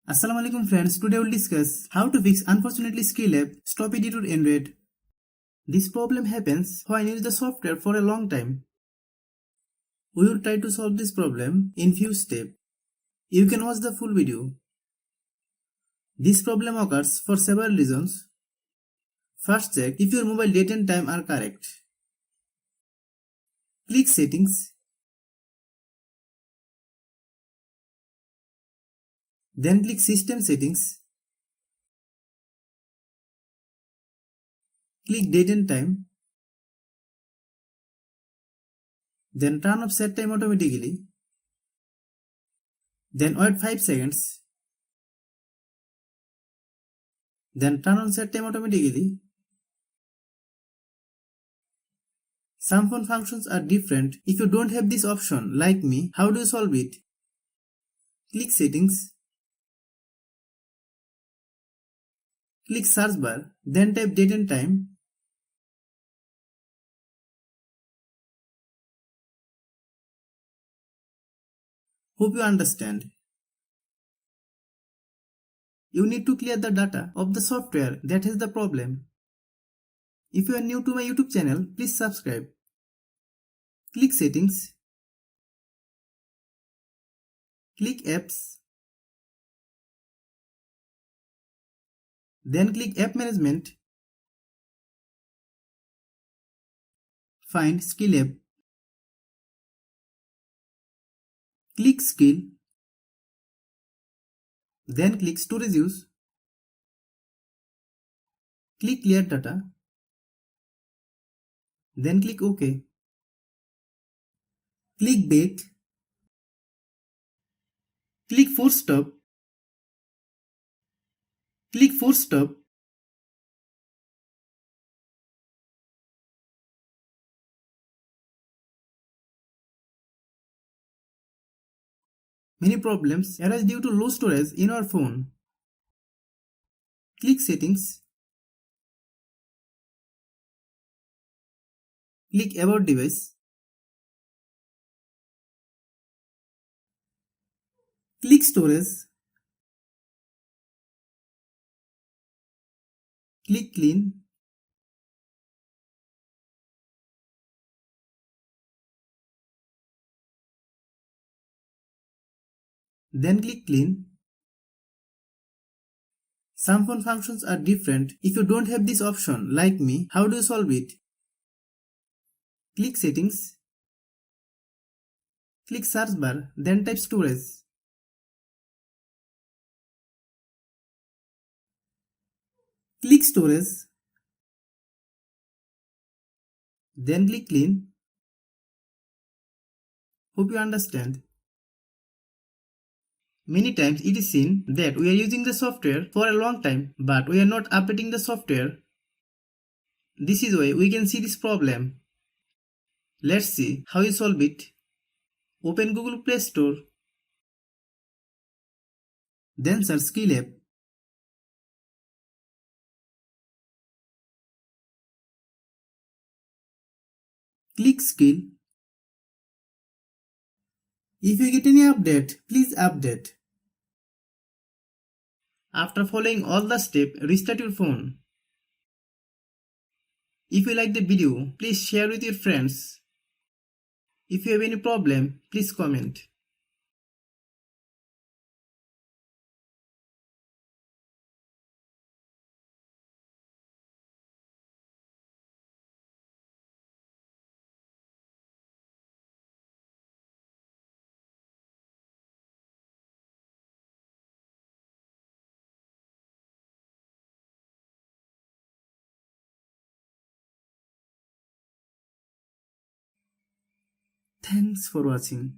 Assalamu alaikum friends, today we'll discuss how to fix unfortunately Skrill app stop editor in red. This problem happens when you use the software for a long time. We will try to solve this problem in few steps. You can watch the full video. This problem occurs for several reasons. First, check if your mobile date and time are correct. Click Settings. Then click System Settings. Click Date and Time. Then turn off set time automatically. Then wait 5 seconds. Then turn on set time automatically. Some phone functions are different. If you don't have this option, like me, how do you solve it? Click Settings. Click Search bar, then type date and time. Hope you understand. You need to clear the data of the software that has the problem. If you are new to my YouTube channel, please subscribe. Click Settings. Click Apps. Then click App Management. Find Skrill app. Click Skrill. Then click Storage Use. Click Clear Data. Then click OK. Click Back. Click Force Stop. Click Force Stop. Many problems arise due to low storage in our phone. Click Settings. Click About Device. Click Storage. Click Clean. Then click Clean. Some phone functions are different. If you don't have this option, like me, how do you solve it? Click Settings. Click Search bar, then type Storage. Click Storage. Then click Clean. Hope you understand. Many times it is seen that we are using the software for a long time, but we are not updating the software. This is why we can see this problem. Let's see how you solve it. Open Google Play Store. Then search Skrill app. Click Skrill. If you get any update, please update. After following all the steps, restart your phone. If you like the video, please share with your friends. If you have any problem, please comment. Thanks for watching.